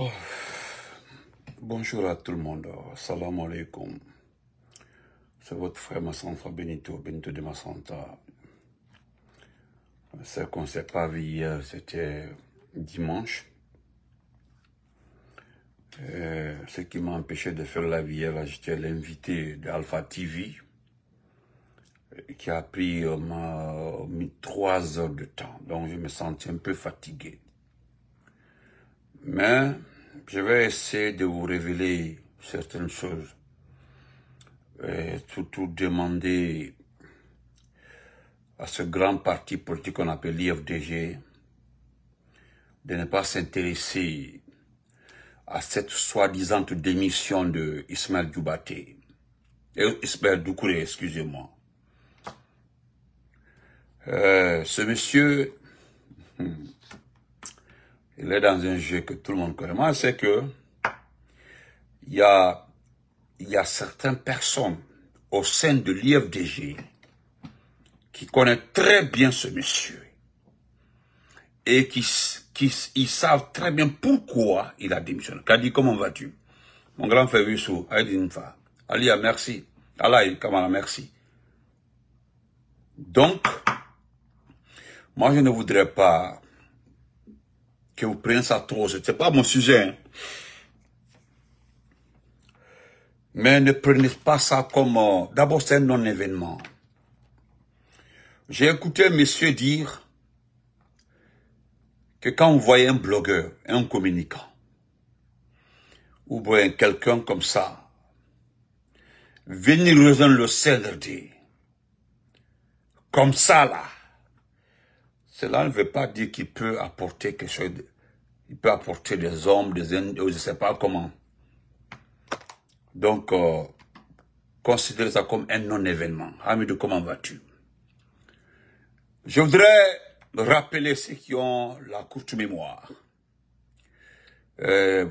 Oh, bonjour à tout le monde. Salam alaikum. C'est votre frère Massanfa Benito de Massanta. Ce qu'on ne s'est pas vu hier, c'était dimanche. Ce qui m'a empêché de faire la vie hier, j'étais l'invité d'Alpha TV, qui a pris 3 heures de temps. Donc je me sentais un peu fatigué. Mais je vais essayer de vous révéler certaines choses. Et surtout demander à ce grand parti politique qu'on appelle l'IFDG de ne pas s'intéresser à cette soi-disant démission de Ismaël Djoubaté. Ismaël Doucouré, excusez-moi. Ce monsieur, il est dans un jeu que tout le monde connaît. Moi, c'est que il y a certaines personnes au sein de l'IFDG qui connaissent très bien ce monsieur et ils savent très bien pourquoi il a démissionné. Kadi, comment vas-tu? Mon grand frère Wissou, Aïdinfa, Alia, merci. Allah, Kamala, merci. Donc, moi, je ne voudrais pas que vous preniez ça trop. Ce n'est pas mon sujet. Hein. Mais ne prenez pas ça comme... D'abord, c'est un non-événement. J'ai écouté un monsieur dire que quand vous voyez un blogueur, un communicant, ou bien quelqu'un comme ça, venir rejoindre le CNRD, comme ça là, cela ne veut pas dire qu'il peut apporter quelque chose, il peut apporter des hommes, je ne sais pas comment. Donc, considérez ça comme un non-événement. Hamidou, comment vas-tu? Je voudrais rappeler ceux qui ont la courte mémoire. Je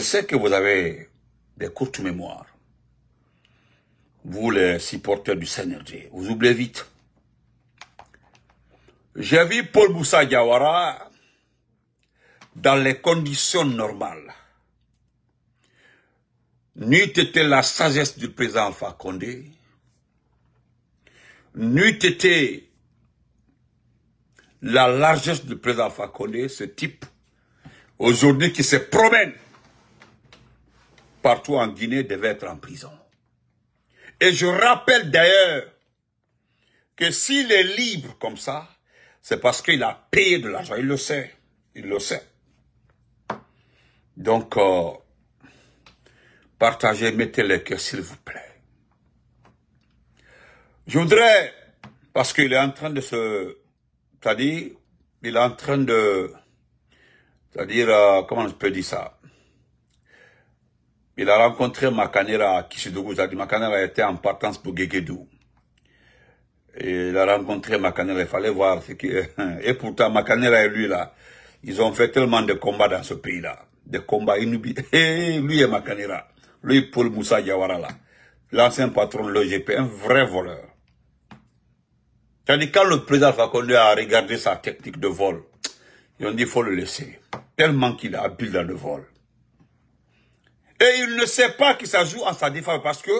sais que vous avez des courtes mémoires. Vous, les supporters du CNRD, vous oubliez vite. J'ai vu Paul Moussa Diawara dans les conditions normales. N'eût été la sagesse du président Alpha Condé, n'eût été la largesse du président Alpha Condé, ce type, aujourd'hui qui se promène partout en Guinée, devait être en prison. Et je rappelle d'ailleurs que s'il est libre comme ça, c'est parce qu'il a payé de l'argent. Il le sait. Il le sait. Donc, partagez, mettez les cœurs, s'il vous plaît. Je voudrais, parce qu'il est en train de se... C'est-à-dire, il est en train de... C'est-à-dire, comment je peux dire ça? Il a rencontré Makanera à Kishidougou. C'est-à-dire, Makanera était en partance pour Guéguédou. Et il a rencontré Makanera, il fallait voir ce qui... Et pourtant, Makanera et lui, là, ils ont fait tellement de combats dans ce pays-là. Des combats inoubliés. Et lui et Makanera. Lui, Paul Moussa Diawara, là. L'ancien patron de l'OGP, un vrai voleur. C'est-à-dire, quand le président Alpha Condé a regardé sa technique de vol, ils ont dit, il faut le laisser. Tellement qu'il est habile dans le vol. Et il ne sait pas que ça joue en sa défense parce que,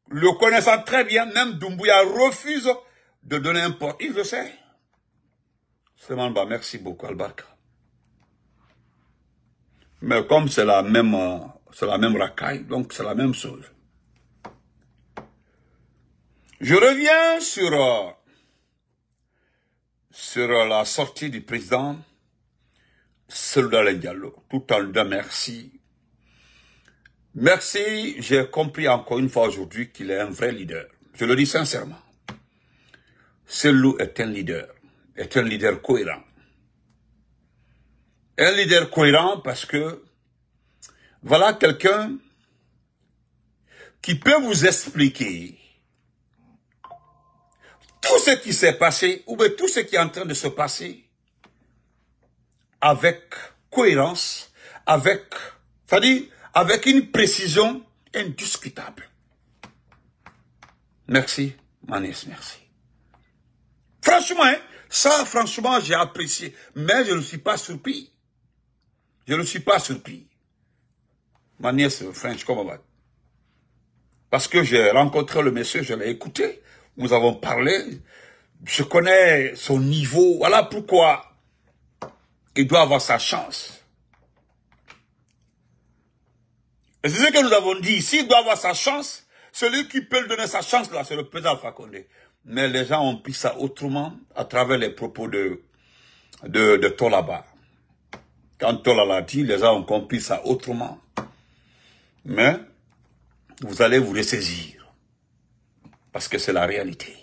le connaissant très bien, même Doumbouya refuse de donner un port. Il le sait. Seulement, bah, merci beaucoup, Albarka. Mais comme c'est la même racaille, donc c'est la même chose. Je reviens sur la sortie du président Seloula Diallo, tout en lui disant merci. Merci, j'ai compris encore une fois aujourd'hui qu'il est un vrai leader. Je le dis sincèrement. Selou est un leader cohérent. Un leader cohérent parce que voilà quelqu'un qui peut vous expliquer tout ce qui s'est passé ou bien tout ce qui est en train de se passer avec cohérence, c'est-à-dire avec une précision indiscutable. Merci, Manès, merci. Franchement, hein, ça, franchement, j'ai apprécié. Mais je ne suis pas surpris. Je ne suis pas surpris. ma nièce French, comment va? Parce que j'ai rencontré le monsieur, je l'ai écouté, nous avons parlé, je connais son niveau, voilà pourquoi il doit avoir sa chance. Et c'est ce que nous avons dit, s'il doit avoir sa chance, celui qui peut lui donner sa chance là, c'est le président Alpha Condé. Mais les gens ont pris ça autrement à travers les propos de Tolaba. Quand Tola l'a dit, les gens ont compris ça autrement. Mais vous allez vous ressaisir. Parce que c'est la réalité.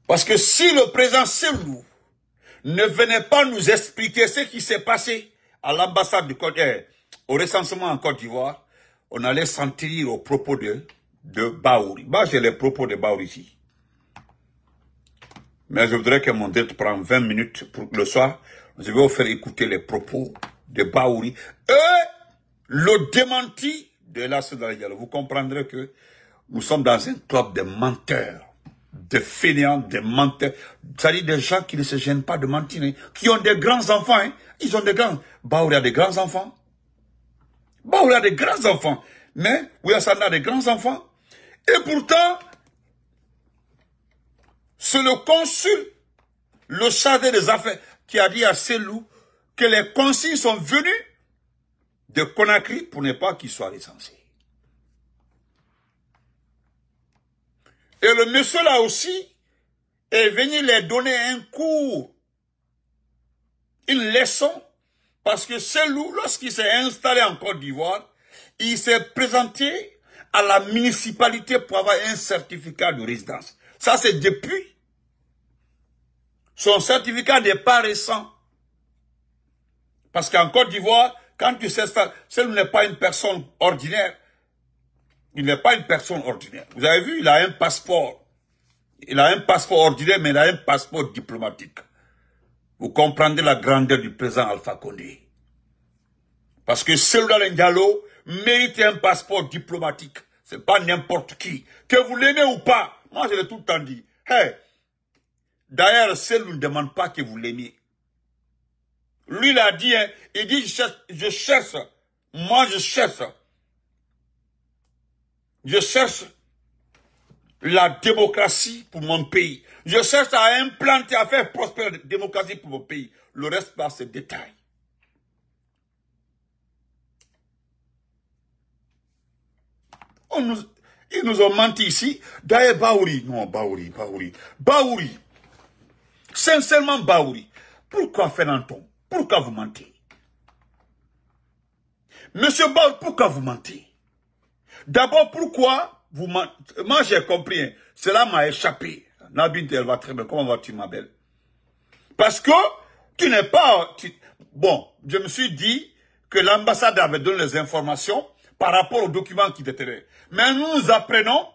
Parce que si le président Selou ne venait pas nous expliquer ce qui s'est passé à l'ambassade du Côte d'Ivoire, au recensement en Côte d'Ivoire, on allait s'en tenir aux propos de Bahouri. Moi, j'ai les propos de Bahouri ici. Mais je voudrais que mon direct prenne 20 minutes pour le soir. Je vais vous faire écouter les propos de Bahouri. Et le démenti de la Soudani Diallo. Vous comprendrez que nous sommes dans un club de menteurs, de fainéants, de menteurs. C'est-à-dire des gens qui ne se gênent pas de mentir, hein, qui ont des grands enfants. Hein. Ils ont des grands... Bahouri a des grands enfants. Bahouri a des grands enfants. Mais Ouyassane a des grands enfants. Et pourtant, c'est le consul, le chargé des affaires, qui a dit à Selou que les consignes sont venues de Conakry pour ne pas qu'il soit recensé. Et le monsieur là aussi est venu les donner un cours, une leçon, parce que Selou, lorsqu'il s'est installé en Côte d'Ivoire, il s'est présenté à la municipalité pour avoir un certificat de résidence. Ça, c'est depuis. Son certificat n'est pas récent. Parce qu'en Côte d'Ivoire, quand tu s'installes, Selou n'est pas une personne ordinaire. Il n'est pas une personne ordinaire. Vous avez vu, il a un passeport. Il a un passeport ordinaire, mais il a un passeport diplomatique. Vous comprendrez la grandeur du président Alpha Condé. Parce que Selou Diallo mérite un passeport diplomatique. C'est pas n'importe qui. Que vous l'aimez ou pas. Moi, je l'ai tout le temps dit. Hey, d'ailleurs, Selou ne demande pas que vous l'aimiez. Lui, il a dit, hein, il dit, je cherche. Moi, je cherche. Je cherche la démocratie pour mon pays. Je cherche à implanter, à faire prospérer la démocratie pour mon pays. Le reste, par ces détails. Ils nous ont menti ici. D'ailleurs, Bahouri. Non, Bahouri. Sincèrement, Bahouri. Pourquoi Fernandon? Pourquoi vous mentez? Monsieur Bahouri, pourquoi vous mentez? D'abord, pourquoi vous mentez? Moi, j'ai compris. Hein. Cela m'a échappé. Nabine, elle va très bien. Comment vas-tu, ma belle? Parce que tu n'es pas... Bon, je me suis dit que l'ambassade avait donné les informations par rapport aux documents qui détenaient. Mais nous apprenons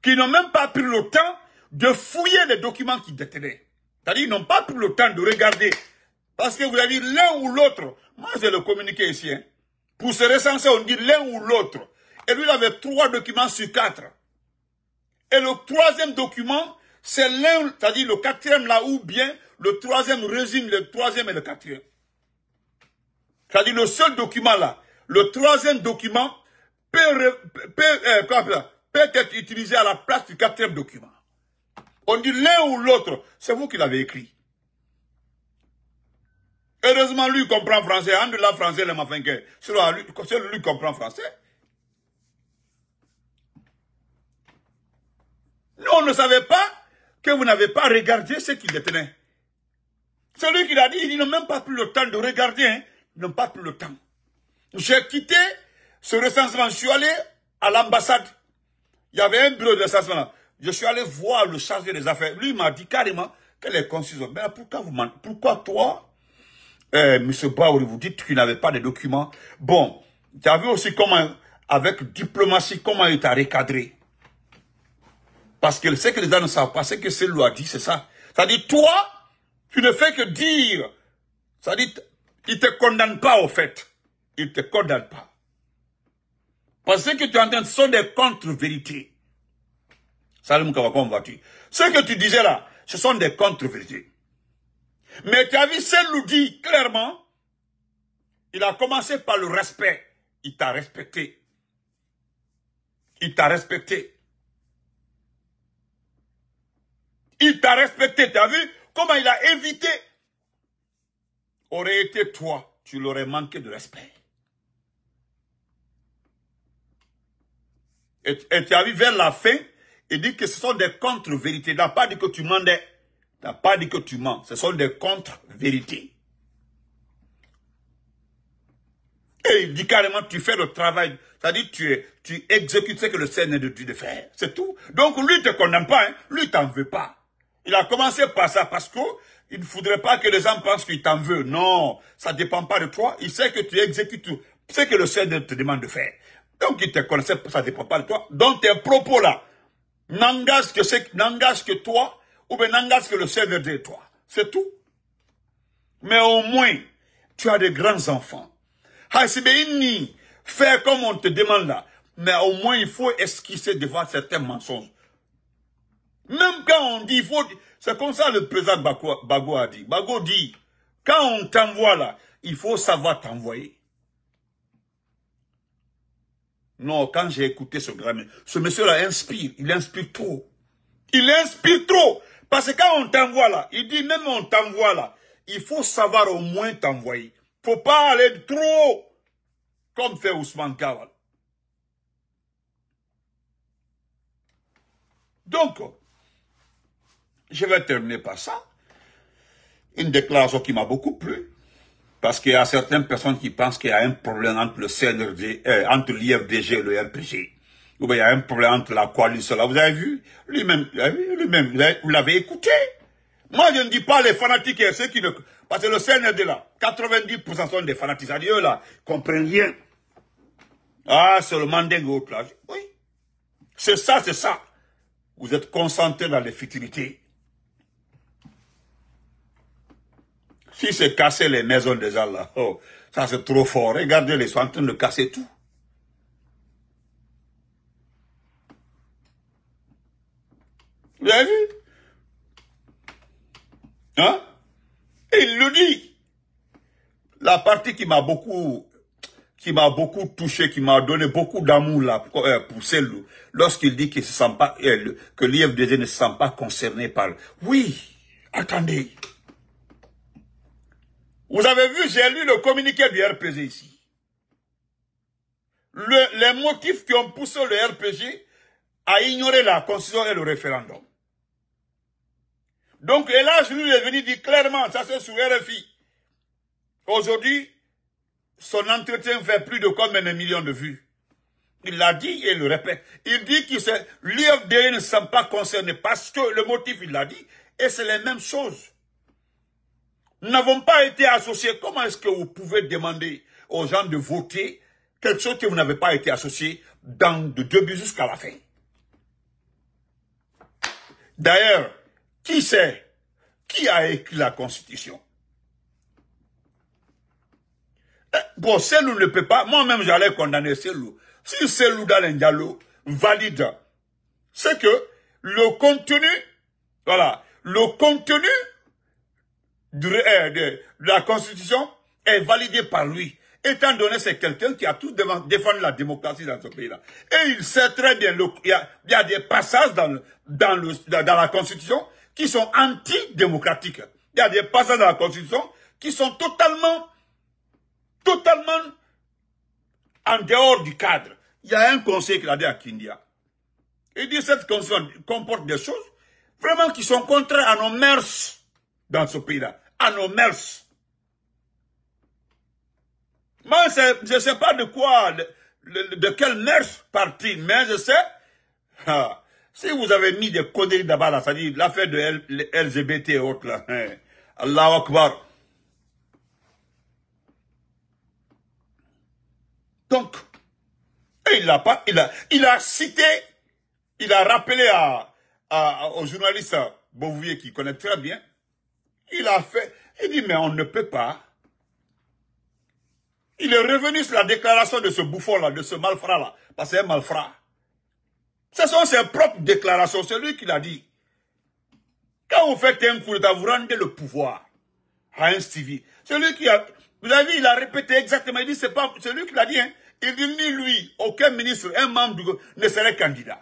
qu'ils n'ont même pas pris le temps de fouiller les documents qui détenaient. C'est-à-dire qu'ils n'ont pas pris le temps de regarder. Parce que vous avez dit l'un ou l'autre. Moi, j'ai le communiqué ici. Hein. Pour se recenser, on dit l'un ou l'autre. Et lui, il avait 3 documents sur 4. Et le 3e document, c'est l'un, c'est-à-dire le 4e là, ou bien le 3e résume le 3e et le 4e. C'est-à-dire le seul document là. Le 3e document peut être utilisé à la place du 4e document. On dit l'un ou l'autre. C'est vous qui l'avez écrit. Heureusement, lui comprend français. En de la français, le mafinque. C'est lui comprend français. Nous, on ne savait pas que vous n'avez pas regardé ce qu'il détenait. Celui qui l'a dit, ils n'ont même pas pris le temps de regarder. Hein. Ils n'ont pas pris le temps. J'ai quitté ce recensement. Je suis allé à l'ambassade. Il y avait un bureau de recensement là. Je suis allé voir le chargé des affaires. Lui, il m'a dit carrément qu'elle est concise. Mais pourquoi toi, M. Bahouri, vous dites qu'il n'avait pas de documents? Bon, tu as vu aussi comment, avec diplomatie, comment il t'a recadré. Parce que ce que les gens ne savent pas, c'est que Selou a dit, c'est ça. C'est-à-dire, toi, tu ne fais que dire. C'est-à-dire, il ne te condamne pas au fait. Il ne te condamne pas. Parce que ce que tu entends, ce sont des contre-vérités. Salut Kawako, comment vas-tu? Ce que tu disais là, ce sont des contre-vérités. Mais tu as vu, Selou dit clairement Il a commencé par le respect. Il t'a respecté. Il t'a respecté. Il t'a respecté. Tu as vu comment il a évité? Aurait été toi, tu l'aurais manqué de respect. Et tu as vu vers la fin, il dit que ce sont des contre-vérités. Il n'a pas dit que tu mentais. Il n'a pas dit que tu mens. Ce sont des contre-vérités. Et il dit carrément, tu fais le travail. C'est-à-dire, tu exécutes ce que le Seigneur te dit de faire. C'est tout. Donc, lui, il ne te condamne pas. Hein. Lui, il t'en veut pas. Il a commencé par ça parce que il ne faudrait pas que les gens pensent qu'il t'en veut. Non, ça ne dépend pas de toi. Il sait que tu exécutes ce que le Seigneur te demande de faire. Donc, il te connaissait, ça ne dépend pas de toi. Donc, tes propos-là n'engagent que toi ou bien n'engagent que le Seigneur de toi. C'est tout. Mais au moins, tu as des grands enfants. Fais comme on te demande là. Mais au moins, il faut esquisser devant certains mensonges. Même quand on dit, c'est comme ça le président Bago a dit. Bago dit, quand on t'envoie là, il faut savoir t'envoyer. Non, quand j'ai écouté ce monsieur-là inspire, il inspire trop. Il inspire trop. Parce que quand on t'envoie là, il dit même on t'envoie là, il faut savoir au moins t'envoyer. Faut pas aller trop, comme fait Ousmane Kawal. Donc, je vais terminer par ça. Une déclaration qui m'a beaucoup plu. Parce qu'il y a certaines personnes qui pensent qu'il y a un problème entre le CNRD, entre l'IFDG et le RPG. Ou bien il y a un problème entre la coalition. Là, vous avez vu? Lui-même, vous l'avez écouté. Moi, je ne dis pas les fanatiques et ceux qui ne... Parce que le CNRD là, 90% sont des fanatiques. C'est-à-dire eux là, ils comprennent rien. Ah, c'est le mandingue autre là. Oui. C'est ça, c'est ça. Vous êtes concentrés dans les futilités. Si c'est casser les maisons des gens là, oh, ça c'est trop fort. Regardez, ils sont en train de casser tout. Vous avez vu? Hein? Et il le dit. La partie qui m'a beaucoup touché, qui m'a donné beaucoup d'amour là pour celle lorsqu'il dit qu'il se sent pas, que l'IFDG ne se sent pas concerné par. Oui, attendez. Vous avez vu, j'ai lu le communiqué du RPG ici. Les motifs qui ont poussé le RPG à ignorer la constitution et le référendum. Donc, et là, je lui ai venu dire clairement, ça c'est sur RFI. Aujourd'hui, son entretien fait plus de combien de millions de vues. Il l'a dit et il le répète. Il dit que l'IFDG ne se sent pas concerné parce que le motif, il l'a dit, et c'est les mêmes choses. Nous n'avons pas été associés. Comment est-ce que vous pouvez demander aux gens de voter quelque chose que vous n'avez pas été associé de début jusqu'à la fin? D'ailleurs, qui sait qui a écrit la Constitution? Bon, Selou ne peut pas. Moi-même, j'allais condamner Selou. Si Selou Dalein Diallo valide, c'est que le contenu, voilà, le contenu de la Constitution est validé par lui. Étant donné que c'est quelqu'un qui a tout défendu la démocratie dans ce pays-là. Et il sait très bien, il y a des passages dans la Constitution qui sont antidémocratiques. Il y a des passages dans la Constitution qui sont totalement en dehors du cadre. Il y a un conseil qui a dit à Kindia. Il dit que cette Constitution comporte des choses vraiment qui sont contraires à nos mœurs dans ce pays-là, à nos mœurs. Moi, je ne sais pas de quoi, de quelle mœurs partie, mais je sais, si vous avez mis des conneries d'abord là, c'est-à-dire l'affaire de LGBT et autres là, Allahu Akbar. Donc, il a cité, il a rappelé au journaliste Bouvier qui connaît très bien, il dit mais on ne peut pas. Il est revenu sur la déclaration de ce bouffon-là, de ce malfrat-là, parce que c'est un malfrat. Ce sont ses propres déclarations, c'est lui qui l'a dit. Quand vous faites un coup d'État, vous rendez le pouvoir à un civil. C'est lui qui a... Vous avez vu, il a répété exactement. Il dit, c'est lui qui l'a dit. Hein. Il dit, ni lui, aucun ministre, un membre ne serait candidat.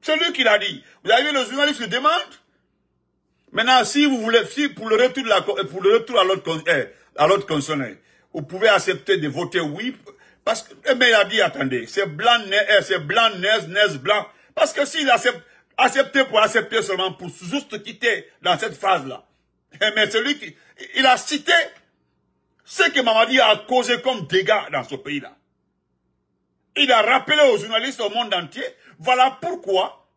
C'est lui qui l'a dit. Vous avez vu, le journaliste le demande. Maintenant, si vous voulez, si pour le retour à l'autre concerné, vous pouvez accepter de voter oui. Parce que, mais il a dit, attendez, c'est blanc, neige, blanc. Parce que s'il accepté pour accepter seulement, pour juste quitter dans cette phase-là. Mais celui qui, il a cité ce que Mamadi a causé comme dégâts dans ce pays-là. Il a rappelé aux journalistes au monde entier, voilà pourquoi,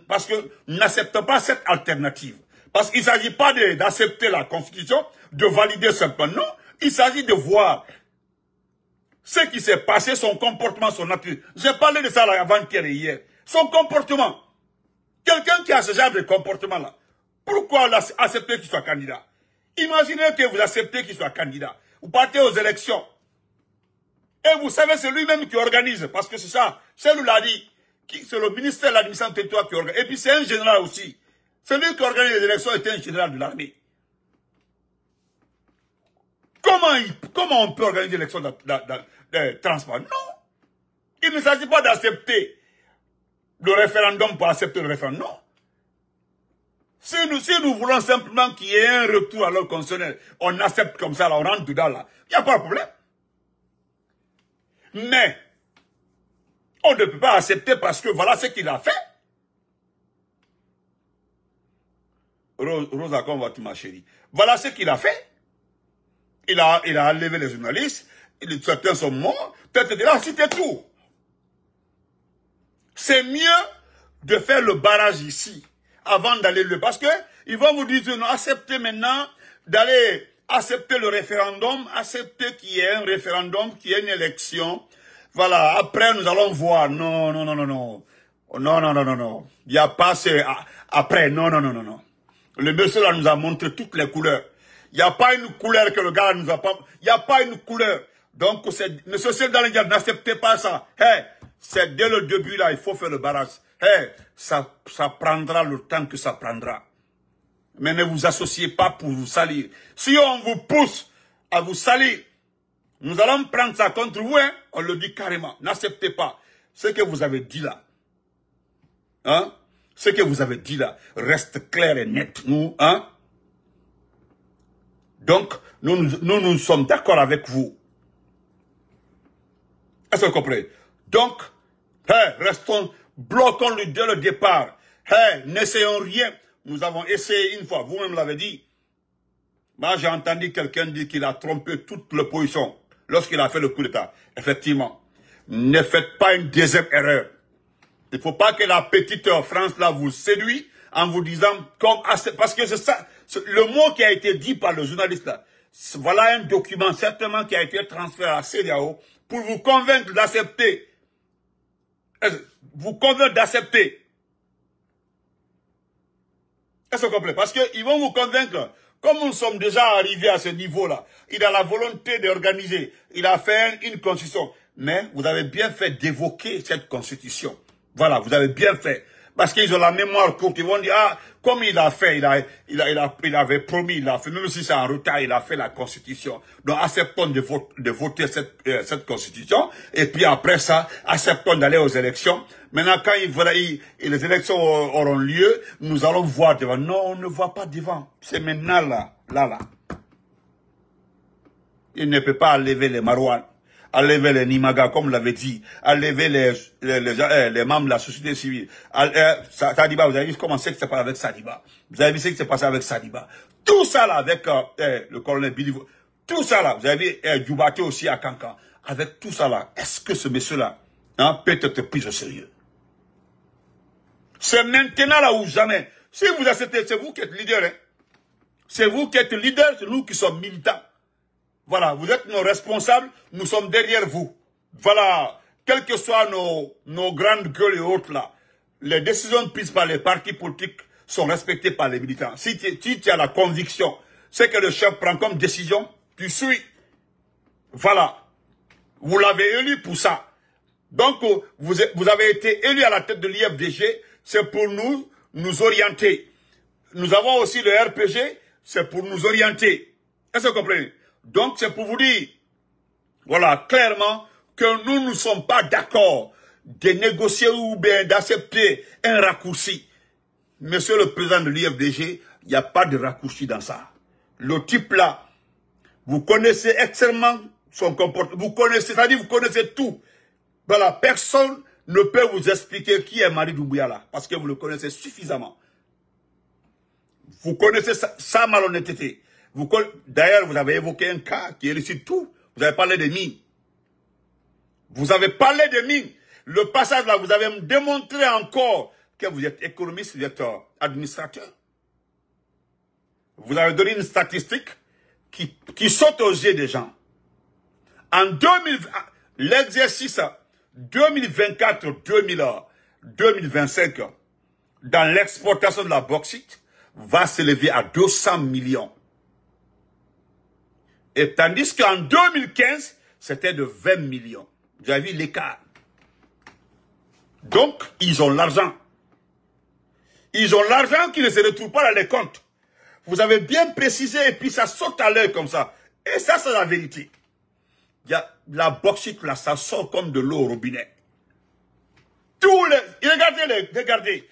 parce que nous n'acceptons pas cette alternative. Parce qu'il ne s'agit pas d'accepter la Constitution, de valider simplement, non, il s'agit de voir ce qui s'est passé, son comportement, son attitude. J'ai parlé de ça avant-hier et hier. Son comportement. Quelqu'un qui a ce genre de comportement-là, pourquoi accepter qu'il soit candidat? Imaginez que vous acceptez qu'il soit candidat. Vous partez aux élections. Et vous savez, c'est lui-même qui organise. Parce que c'est ça. C'est lui l'a dit. C'est le ministère de l'administration territoire qui organise. Et puis c'est un général aussi. Celui qui organise les élections était un général de l'armée. Comment on peut organiser l'élection de transport? Non. Il ne s'agit pas d'accepter le référendum pour accepter le référendum. Non. Si nous voulons simplement qu'il y ait un retour à l'ordre constitutionnel, on accepte comme ça, là, on rentre dedans, là. Il n'y a pas de problème. Mais, on ne peut pas accepter parce que voilà ce qu'il a fait. Rosa, comment vas-tu, ma chérie? Voilà ce qu'il a fait. Il a enlevé les journalistes. Certains sont morts. Peut-être là, c'était tout. C'est mieux de faire le barrage ici avant d'aller le... Parce que ils vont vous dire, non, acceptez maintenant d'aller accepter le référendum, accepter qu'il y ait un référendum, qu'il y ait une élection. Voilà, après nous allons voir. Non, non, non, non, non. Non, non, non, non, non. Il n'y a pas ce... Après, non, non, non, non, non. Le monsieur là nous a montré toutes les couleurs. Il n'y a pas une couleur que le gars nous a pas... Il n'y a pas une couleur. Donc, monsieur Sédalé, n'acceptez pas ça. Hey, c'est dès le début là, il faut faire le barrage. Hey, ça prendra le temps que ça prendra. Mais ne vous associez pas pour vous salir. Si on vous pousse à vous salir, nous allons prendre ça contre vous, hein. On le dit carrément. N'acceptez pas. Ce que vous avez dit là, hein, ce que vous avez dit là, reste clair et net. Nous, hein. Donc, nous sommes d'accord avec vous. Est-ce que vous comprenez? Donc, hey, restons, bloquons-le dès le départ. Hey, n'essayons rien. Nous avons essayé une fois, vous-même l'avez dit. Moi, j'ai entendu quelqu'un dire qu'il a trompé toute l'opposition lorsqu'il a fait le coup d'État. Effectivement, ne faites pas une deuxième erreur. Il ne faut pas que la petite France là vous séduise en vous disant, parce que c'est ça, le mot qui a été dit par le journaliste là, voilà un document certainement qui a été transféré à CEDEAO pour vous convaincre d'accepter. Vous convaincre d'accepter. Est-ce que vous comprenez? Parce qu'ils vont vous convaincre. Comme nous sommes déjà arrivés à ce niveau-là, il a la volonté d'organiser. Il a fait une constitution. Mais vous avez bien fait d'évoquer cette constitution. Voilà, vous avez bien fait. Parce qu'ils ont la mémoire courte. Ils vont dire, ah, comme il a fait, il avait promis, il a fait, même si c'est en retard, il a fait la constitution. Donc, acceptons de voter cette constitution. Et puis après ça, acceptons d'aller aux élections. Maintenant, quand les élections auront lieu, nous allons voir devant. Non, on ne voit pas devant. C'est maintenant là. Il ne peut pas enlever les Marouane, enlever les Nimaga, comme l'avait dit, enlever les membres de la société civile. Sadiba, vous avez vu comment c'est que c'est passé avec Sadiba. Vous avez vu ce qui s'est passé avec Sadiba. Tout ça là, avec le colonel Bilivo, tout ça là, vous avez vu Djoubaté aussi à Kankan. Avec tout ça là, est-ce que ce monsieur-là peut être pris au sérieux? C'est maintenant là ou jamais. Si vous acceptez, c'est vous qui êtes leader. Hein. C'est vous qui êtes leader, c'est nous qui sommes militants. Voilà, vous êtes nos responsables, nous sommes derrière vous. Voilà, quelles que soient nos grandes gueules et autres là, les décisions prises par les partis politiques sont respectées par les militants. Si tu as la conviction, c'est que le chef prend comme décision, tu suis. Voilà, vous l'avez élu pour ça. Donc, vous avez été élu à la tête de l'IFDG, c'est pour nous orienter. Nous avons aussi le RPG, c'est pour nous orienter. Est-ce que vous comprenez? Donc, c'est pour vous dire, voilà, clairement, que nous ne sommes pas d'accord de négocier ou bien d'accepter un raccourci. Monsieur le président de l'IFDG, il n'y a pas de raccourci dans ça. Le type là, vous connaissez extrêmement son comportement. Vous connaissez, c'est-à-dire vous connaissez tout. Voilà, personne ne peut vous expliquer qui est Mamadi Doumbouya là, parce que vous le connaissez suffisamment. Vous connaissez sa malhonnêteté. D'ailleurs, vous avez évoqué un cas qui élicite tout. Vous avez parlé des mines. Vous avez parlé des mines. Le passage là, vous avez démontré encore que vous êtes économiste, vous êtes administrateur. Vous avez donné une statistique qui saute aux yeux des gens. En 2020, l'exercice 2024-2025 dans l'exportation de la bauxite va s'élever à 200 millions. Et tandis qu'en 2015, c'était de 20 millions. Vous avez vu l'écart. Donc, ils ont l'argent. Ils ont l'argent qui ne se retrouve pas dans les comptes. Vous avez bien précisé et puis ça saute à l'œil comme ça. Et ça, c'est la vérité. Il y a la bauxite là, ça sort comme de l'eau au robinet. Regardez.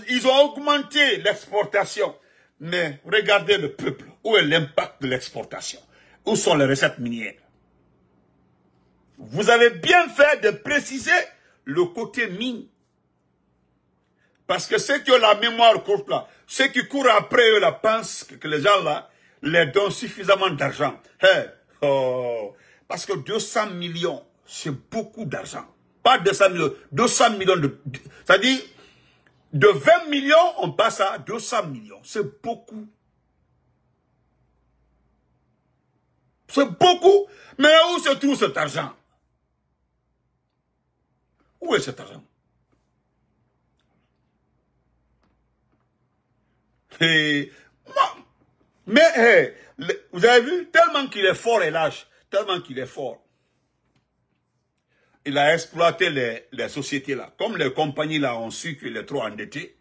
Ils ont augmenté l'exportation. Mais regardez le peuple. Où est l'impact de l'exportation? Où sont les recettes minières? Vous avez bien fait de préciser le côté mine. Parce que ceux qui ont la mémoire courte là, ceux qui courent après eux là, pensent que les gens là les donnent suffisamment d'argent. Hey, oh, parce que 200 millions, c'est beaucoup d'argent. Pas 200 millions, 200 millions de... C'est-à-dire, de 20 millions, on passe à 200 millions. C'est beaucoup. C'est beaucoup. Mais où se trouve cet argent? Où est cet argent? Et, mais vous avez vu, tellement qu'il est fort et lâche, tellement qu'il est fort, il a exploité les sociétés là. Comme les compagnies là ont su qu'il est trop endetté,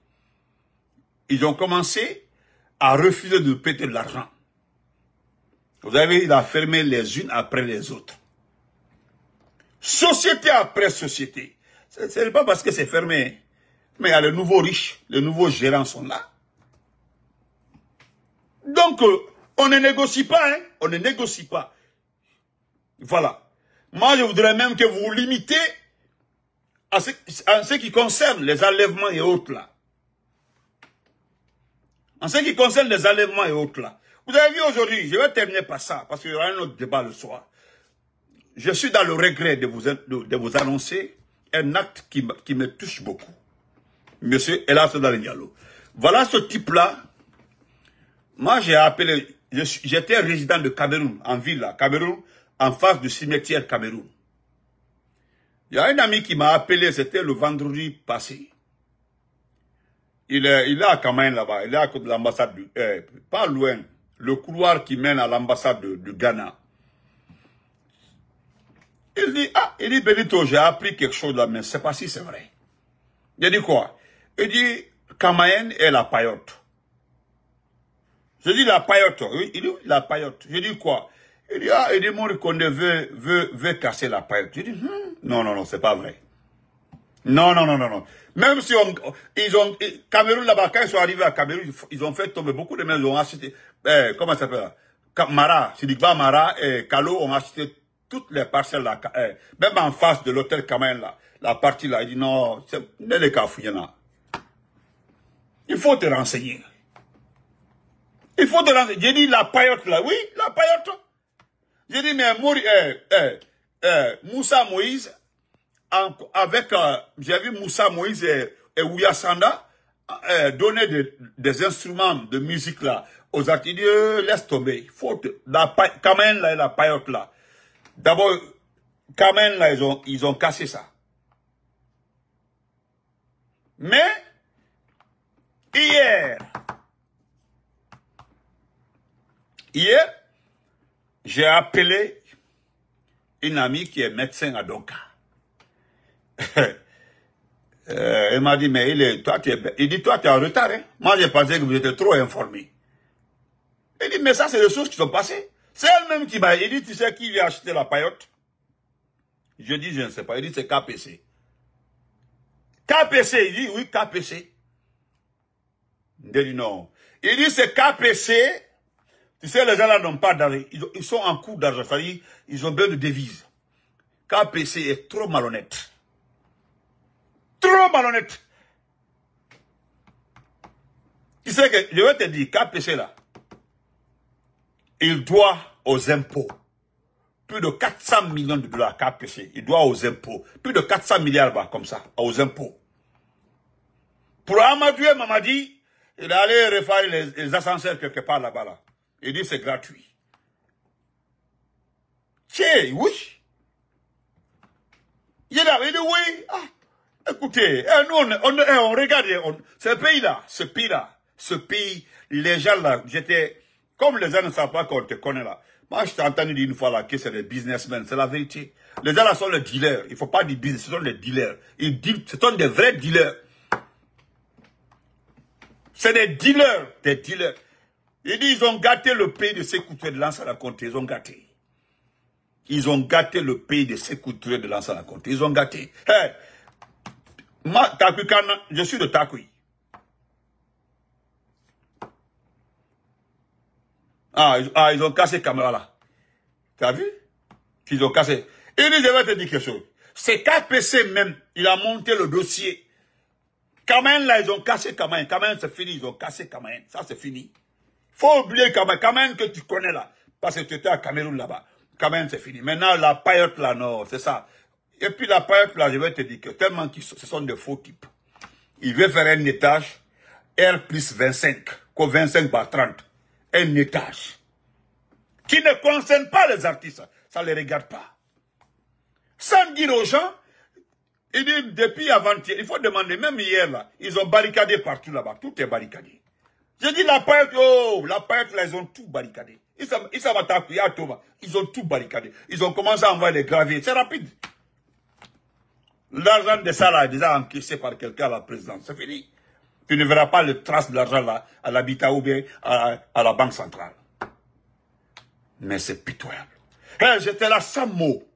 ils ont commencé à refuser de péter de l'argent. Vous avez vu, il a fermé les unes après les autres. Société après société. Ce n'est pas parce que c'est fermé. Mais il y a les nouveaux riches, les nouveaux gérants sont là. Donc, on ne négocie pas, hein. On ne négocie pas. Voilà. Moi, je voudrais même que vous vous limitez à ce qui concerne les enlèvements et autres là. En ce qui concerne les enlèvements et autres là. Vous avez vu aujourd'hui, je vais terminer par ça, parce qu'il y aura un autre débat le soir. Je suis dans le regret de vous annoncer un acte qui me touche beaucoup. Monsieur Ella Soda Diallo. Voilà ce type-là. Moi, j'ai appelé, j'étais résident de Cameroun, en ville là, Cameroun, en face du cimetière Cameroun. Il y a un ami qui m'a appelé, c'était le vendredi passé. Il est à Kamaïn là-bas, il est à côté de l'ambassade, pas loin, le couloir qui mène à l'ambassade du Ghana. Il dit, Benito, j'ai appris quelque chose là, mais je ne sais pas si c'est vrai. Il dit quoi? Il dit, Kamaïn est la paillote. Je dis la paillote, oui, il dit la paillote. Je dis quoi? Il dit, mon Rikonde veut casser la paillote. Je dis, non, c'est pas vrai. Non. Même si Cameroun là-bas, quand ils sont arrivés à Cameroun, ils ont fait tomber beaucoup de maisons, ils ont acheté, comment ça s'appelle? Mara, Sidikba Mara et Kalo ont acheté toutes les parcelles là, même en face de l'hôtel Kamaïn là, la partie là, il dit non, c'est les Kafouyana. Il faut te renseigner. Il faut te renseigner. J'ai dit la paillote là, oui, la paillote. J'ai dit, mais Moussa Moïse, avec, j'ai vu Moussa Moïse et Ouya Sanda donner des instruments de musique là aux artistes. Laisse tomber. Il faut Kamen là et la paillote là. D'abord, Kamen là, ils ont cassé ça. Mais, hier, j'ai appelé une amie qui est médecin à Donka. Elle m'a dit, mais il dit, toi, tu es en retard. Hein? Moi, j'ai pensé que vous étiez trop informé. Il dit, mais ça, c'est des choses qui sont passées. C'est elle-même qui m'a dit, tu sais qui vient acheter la paillote? Je dis, je ne sais pas. Il dit, c'est KPC. KPC, il dit, oui, KPC. Il dit, non. Il dit, c'est KPC. Tu sais, les gens là n'ont pas d'argent. Ils sont en cours d'argent. C'est-à-dire, ils ont besoin de devises. KPC est trop malhonnête. Trop malhonnête. Tu sais que, je vais te dire, KPC là, il doit aux impôts plus de 400 millions de dollars KPC. Il doit aux impôts. Plus de 400 milliards bah, comme ça, aux impôts. Pour Amadou et Mamadi, il est allé refaire les ascenseurs quelque part là-bas. Là. Il dit c'est gratuit. Tiens, oui. Il dit oui. Ah, écoutez, nous on regarde ce pays, les gens là, comme les gens ne savent pas qu'on te connaît là. Moi, je t'ai entendu dire une fois là que c'est des businessmen, c'est la vérité. Les gens là sont les dealers. Il ne faut pas dire business, ce sont les dealers. Ce sont des vrais dealers. C'est des dealers, des dealers. Ils disent ils ont gâté le pays de Sékou Touré de Lansana Conté. Ils ont gâté. Ils ont gâté le pays de Sékou Touré de Lansana Conté. Ils ont gâté. Hey, moi, Takuikana, je suis de Takui. Ils ont cassé caméra là. Tu as vu? Ils ont cassé. Et je vais te dire quelque chose. C'est KPC même, il a monté le dossier. Kamen là, ils ont cassé Kamen. Kamen c'est fini, ils ont cassé Kamen. Ça c'est fini. Faut oublier Kamen. Kamen que tu connais là. Parce que tu étais à Cameroun là-bas. Kamen c'est fini. Maintenant la paillote là, non, c'est ça. Et puis la paillote là, je vais te dire que tellement ce sont des faux types. Il veut faire un étage, R plus 25, comme 25 par 30. Un étage. Qui ne concerne pas les artistes. Ça ne les regarde pas. Sans dire aux gens, il dit depuis avant-hier, il faut demander, même hier là, ils ont barricadé partout là-bas. Tout est barricadé. J'ai dit la paillote là, ils ont tout barricadé. Ils ont tout barricadé. Ils ont commencé à envoyer les graviers. C'est rapide. L'argent de ça là est déjà encaissé par quelqu'un à la présidence. C'est fini. Tu ne verras pas le trace de l'argent là à l'habitat ou bien à la banque centrale. Mais c'est pitoyable. Hey, j'étais là sans mots.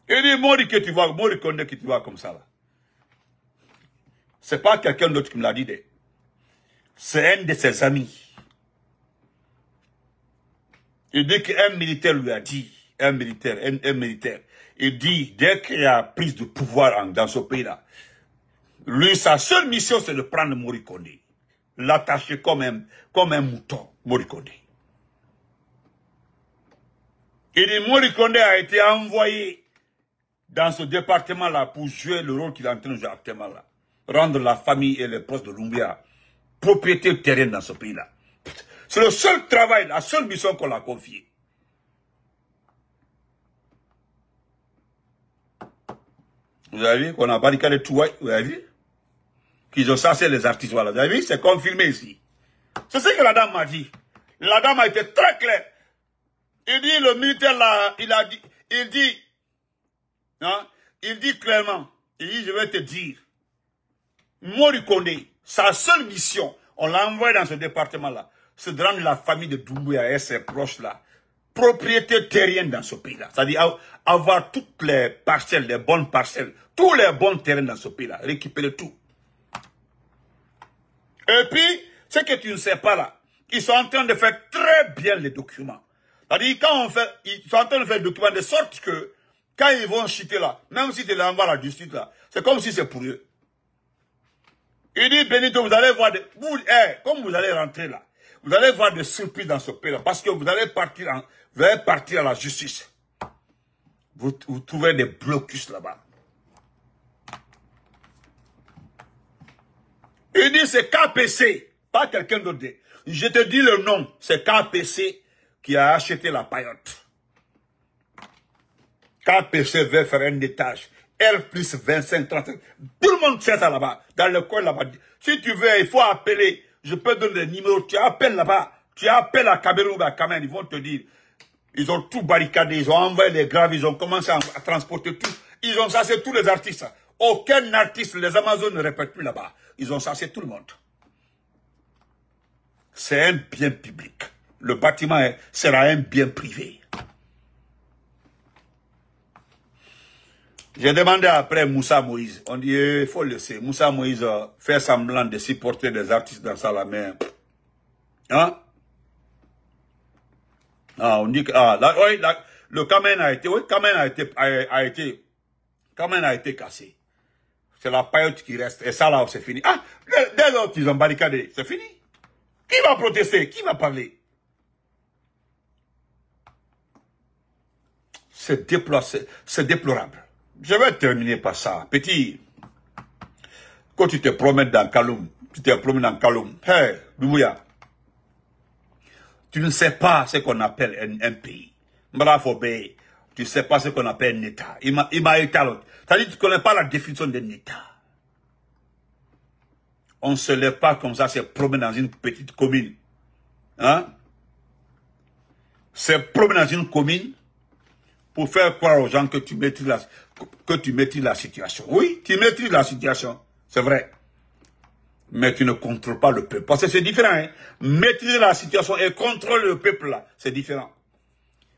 Il dit, Mori que tu vois, Mori Kondé que tu vois comme ça là. C'est pas quelqu'un d'autre qui me l'a dit. C'est un de ses amis. Il dit qu'un militaire lui a dit, un militaire, il dit, dès qu'il y a prise de pouvoir dans ce pays-là, lui, sa seule mission, c'est de prendre Mori Kondé. L'attacher comme un mouton, Mori Kondé. Il dit, Mori Kondé a été envoyé dans ce département-là pour jouer le rôle qu'il est en train de jouer actuellement là. Rendre la famille et les proches de Lumbuya propriété terrain dans ce pays-là. C'est le seul travail, la seule mission qu'on l'a confiée. Vous avez vu qu'on a barricadé tout, vous avez vu? Qu'ils ont chassé les artistes, voilà. Vous avez vu? C'est confirmé ici. C'est ce que la dame m'a dit. La dame a été très claire. Il dit, le militaire là, il dit clairement, il dit, je vais te dire, Mori Kondé, sa seule mission, on l'a envoyé dans ce département-là, c'est de rendre la famille de Doumbouya et ses proches là, propriété terrienne dans ce pays-là. C'est-à-dire avoir toutes les parcelles, les bonnes parcelles, tous les bons terrains dans ce pays-là, récupérer tout. Et puis, ce que tu ne sais pas là, ils sont en train de faire très bien les documents. C'est-à-dire, ils sont en train de faire des documents de sorte que, quand ils vont chuter là, même si tu les envoies à la justice là, c'est comme si c'est pour eux. Il dit, Benito, vous allez voir, comme vous allez rentrer là, vous allez voir des surprises dans ce pays-là, parce que vous allez partir à la justice. Vous trouverez des blocus là-bas. Il dit, c'est KPC, pas quelqu'un d'autre. Je te dis le nom, c'est KPC qui a acheté la paillote. KPC veut faire un étage. R plus 25, 30. Tout le monde sait ça là-bas. Dans le coin là-bas. Si tu veux, il faut appeler. Je peux donner des numéros. Tu appelles là-bas. Tu appelles à Cameroun, à Kamen. Ils vont te dire. Ils ont tout barricadé. Ils ont envoyé les graves. Ils ont commencé à transporter tout. Ils ont chassé tous les artistes. Aucun artiste, les Amazones ne répètent plus là-bas. Ils ont chassé tout le monde. c'est un bien public. Le bâtiment sera un bien privé. J'ai demandé après Moussa Moïse. On dit, il faut le laisser. Moussa Moïse fait semblant de supporter des artistes dans ça, la main. Hein? Ah, on dit que, oui, le Kamen a été, Kamen a été cassé. C'est la paillote qui reste. Et ça, là, c'est fini. Ah, dès lors qu'ils ont barricadé, c'est fini. Qui va protester? Qui va parler? C'est déplorable. Je vais terminer par ça. Petit, quand tu te promènes dans Kaloum, hey, Doumbouya, tu ne sais pas ce qu'on appelle un pays. Bravo, tu ne sais pas ce qu'on appelle un État. Il m'a État l'autre. C'est-à-dire que tu ne connais pas la définition d'un État. On ne se lève pas comme ça, c'est promener dans une petite commune. Hein? C'est promener dans une commune pour faire croire aux gens que tu maîtrises la situation. Oui, tu maîtrises la situation, c'est vrai. Mais tu ne contrôles pas le peuple. Parce que c'est différent. Hein? Maîtriser la situation et contrôler le peuple, là, c'est différent.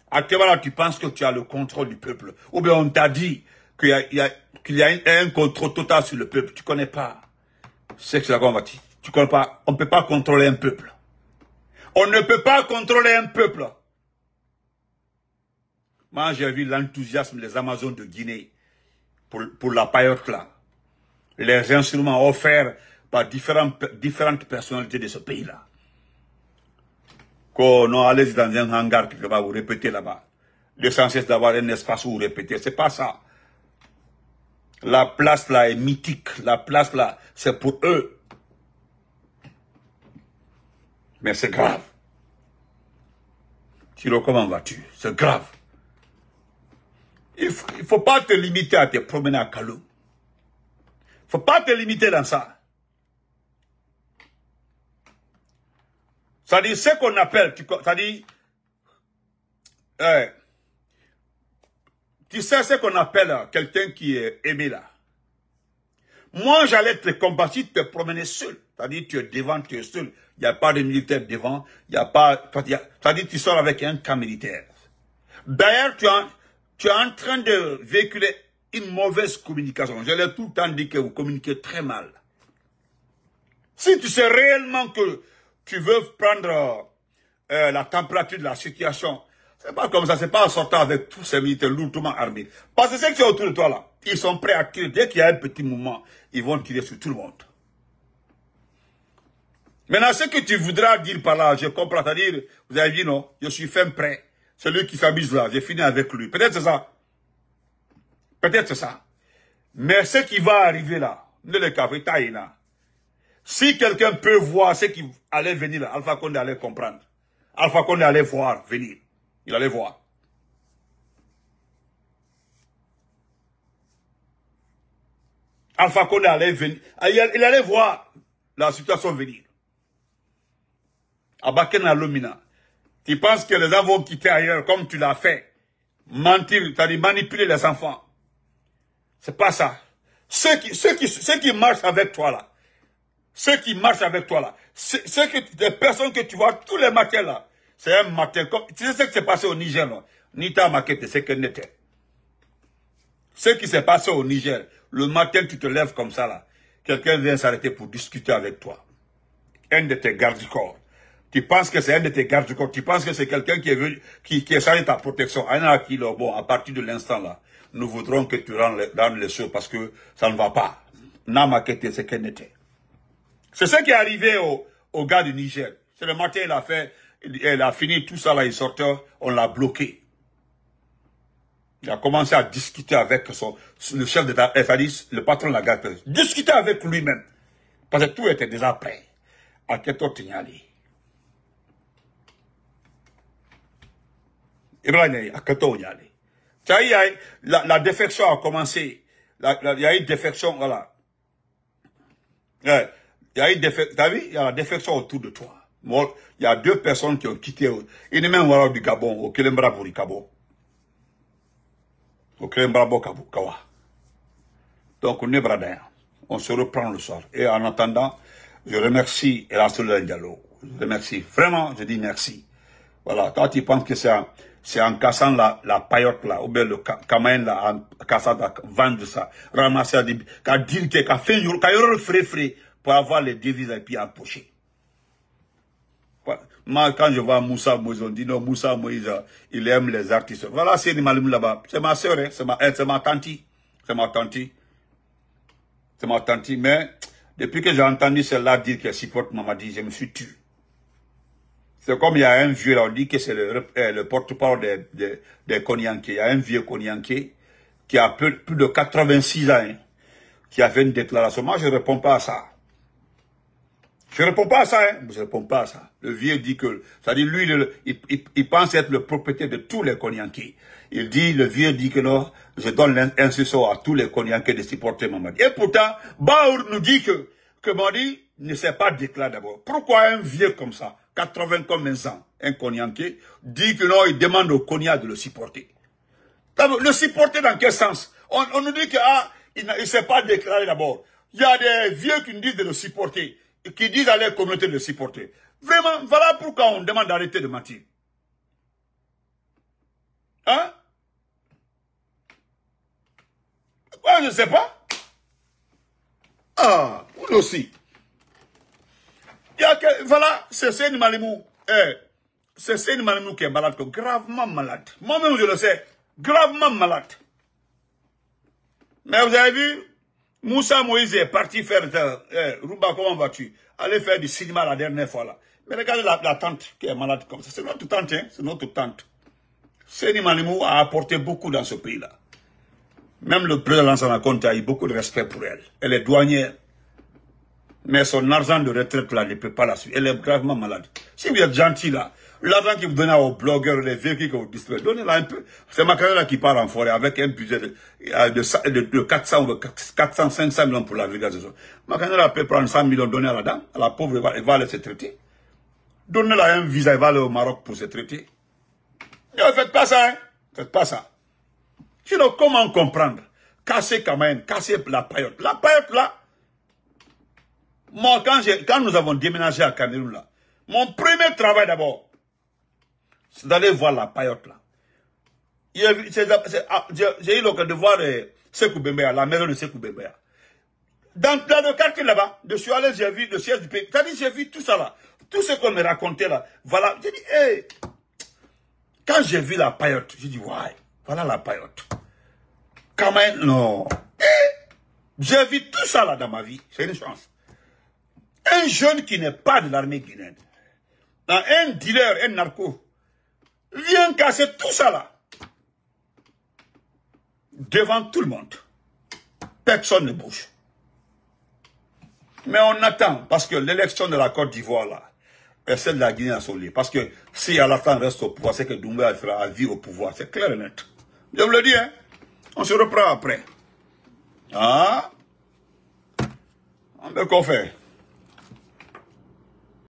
Actuellement, là, tu penses que tu as le contrôle du peuple. Ou bien on t'a dit qu'il y a un contrôle total sur le peuple. Tu ne connais pas. C'est que c'est là qu'on va dire. Tu connais pas. On ne peut pas contrôler un peuple. On ne peut pas contrôler un peuple. Moi, j'ai vu l'enthousiasme des Amazones de Guinée pour la paillote là. Les instruments offerts par différentes personnalités de ce pays-là. Qu'on allez dans un hangar quelque part, vous répétez là-bas. L'essentiel c'est d'avoir un espace où vous répétez. C'est pas ça. La place là est mythique. La place là, c'est pour eux. Mais c'est grave. Tiro, comment vas-tu? C'est grave. Il faut pas te limiter à te promener à Kaloum. Il faut pas te limiter dans ça. C'est-à-dire ce qu'on appelle, c'est-à-dire, tu sais ce qu'on appelle quelqu'un qui est aimé là. Moi, j'allais te combattre, te promener seul. C'est-à-dire, tu es devant, tu es seul. Il n'y a pas de militaire devant. Il n'y a pas, c'est-à-dire, tu sors avec un camp militaire. D'ailleurs, tu es en train de véhiculer une mauvaise communication. Je l'ai tout le temps dit que vous communiquez très mal. Si tu sais réellement que tu veux prendre la température de la situation, c'est pas comme ça, c'est pas en sortant avec tous ces militaires lourdement armés. Parce que ceux qui sont autour de toi là, ils sont prêts à tirer. Dès qu'il y a un petit mouvement, ils vont tirer sur tout le monde. Maintenant, ce que tu voudras dire par là, je comprends, c'est-à-dire, vous avez dit non, je suis fin prêt. Celui qui s'amuse là, j'ai fini avec lui. Peut-être c'est ça. Peut-être c'est ça. Mais ce qui va arriver là, ne le café taïna. Si quelqu'un peut voir ce qui allait venir là, Alpha Condé allait comprendre. Alpha Condé allait voir venir. Il allait voir. Alpha Condé allait venir. Il allait voir la situation venir. À Bakena Lomina. Tu penses que les gens vont quitter ailleurs comme tu l'as fait. Mentir, c'est-à-dire manipuler les enfants. C'est pas ça. Ceux qui marchent avec toi là. Ceux qui marchent avec toi là. Les personnes que tu vois tous les matins là. C'est un matin. Tu sais ce qui s'est passé au Niger là. Nita Makete, c'est qu'elle n'était. Ce qui s'est passé au Niger. Le matin, tu te lèves comme ça là. Quelqu'un vient s'arrêter pour discuter avec toi. Un de tes gardes du corps. Tu penses que c'est un de tes gardes du corps. Tu penses que c'est quelqu'un qui est venu, qui est chargé de ta protection. Bon, à partir de l'instant là, nous voudrons que tu rendes les choses parce que ça ne va pas. Namakete, c'est qu'elle n'était. C'est ce qui est arrivé au gars du Niger. C'est le matin, il a fini tout ça là, il sortait, on l'a bloqué. Il a commencé à discuter avec le chef d'État, c'est-à-dire le patron de la garde. Discuter avec lui-même. Parce que tout était déjà prêt. À quel temps tu y allais? Ibrahim, à quel temps il y allait? La défection a commencé. Il y a eu une défection, voilà. Il y a eu t'as vu, il y a la défection autour de toi. Bon, il y a 2 personnes qui ont quitté. Il est même au du Gabon, au Kelembra pour le Gabon. Au Kelembra pour Kawa. Donc, on est bradin. On se reprend le soir. Et en attendant, je remercie Elastoula Diallo. Je remercie. Vraiment, je dis merci. Voilà, quand tu penses que c'est en cassant la paillote là, ou bien le camaïn là, en cassant, vendre ça, ramasser, qu'à dire qu'à faire, qu'à y avoir le frais pour avoir les devises et puis empocher. Moi, quand je vois Moussa Moïse, on dit non, Moussa Moïse, il aime les artistes. Voilà, c'est une malim là-bas. C'est ma soeur, hein, c'est ma tante. C'est ma tante. C'est ma tante. Mais, depuis que j'ai entendu celle-là dire qu'elle supporte Mamadi, je me suis tué. C'est comme il y a un vieux là, on dit que c'est le porte-parole des Konyanké. Il y a un vieux Konyanké qui a plus de 86 ans, hein, qui a fait une déclaration. Moi, je ne réponds pas à ça. Je ne réponds pas à ça, hein. Je ne réponds pas à ça. Le vieux dit que, c'est-à-dire lui, il pense être le propriétaire de tous les Konyankés. Le vieux dit que non, je donne l'instruction à tous les Konyankés de supporter Mamadi. Et pourtant, Baour nous dit que Mamadi ne s'est pas déclaré d'abord. Pourquoi un vieux comme ça, 80 comme ans, un Konyanké, dit que non, il demande au Konya de le supporter. Le supporter dans quel sens? On nous dit qu'il ne s'est pas déclaré d'abord. Il y a des vieux qui nous disent de le supporter. Qui disent à leur communauté de le supporter. Vraiment, voilà pourquoi on demande d'arrêter de mentir. Hein? Ouais, je ne sais pas. Ah, vous aussi. Il y a que, voilà, c'est Seyni Malimou. C'est Seyni Malimou qui est malade, gravement malade. Moi-même, je le sais, gravement malade. Mais vous avez vu, Moussa Moïse est parti faire, Rouba, comment vas-tu? Aller faire du cinéma la dernière fois là. Mais regardez la tante qui est malade comme ça. C'est notre tante, hein? C'est notre tante. Seyni Malimou a apporté beaucoup dans ce pays-là. Même le président Lansana Conté a eu beaucoup de respect pour elle. Elle est douanière. Mais son argent de retraite là ne peut pas la suivre. Elle est gravement malade. Si vous êtes gentil là, l'argent que vous donnez aux blogueurs, les véhicules que vous distribuez, donnez-la un peu. C'est Macron là qui part en forêt avec un budget de 400 ou 400, 500 millions pour la vulgarisation. Macron peut prendre 100 millions donnés à la dame, à la pauvre, elle va aller se traiter. Donnez-la un visa, elle va aller au Maroc pour se traiter. Ne faites pas ça, hein. Faites pas ça. Sinon, comment comprendre? Casser Kamaïn, casser la paillote. La paillote là, moi, quand nous avons déménagé à Cameroun là, mon premier travail d'abord, c'est d'aller voir la paillote là. J'ai eu l'occasion de voir Sekou Bembeya, la maison de Sekou Bembeya. Dans le quartier là-bas, je suis allé, j'ai vu le siège du pays. C'est-à-dire, j'ai vu tout ça là. Tout ce qu'on me racontait là. Voilà. J'ai dit, hey. Quand j'ai vu la paillote, j'ai dit, ouais, voilà la paillote. Quand même, non. Hey. J'ai vu tout ça là dans ma vie. C'est une chance. Un jeune qui n'est pas de l'armée guinéenne, un dealer, un narco, vient casser tout ça là. Devant tout le monde. Personne ne bouge. Mais on attend, parce que l'élection de la Côte d'Ivoire là, est celle de la Guinée à son lit. Parce que si Alassane reste au pouvoir, c'est que Doumbouya fera à vie au pouvoir. C'est clair et net. Je vous le dis, hein. On se reprend après. Ah? On veut qu'on fait.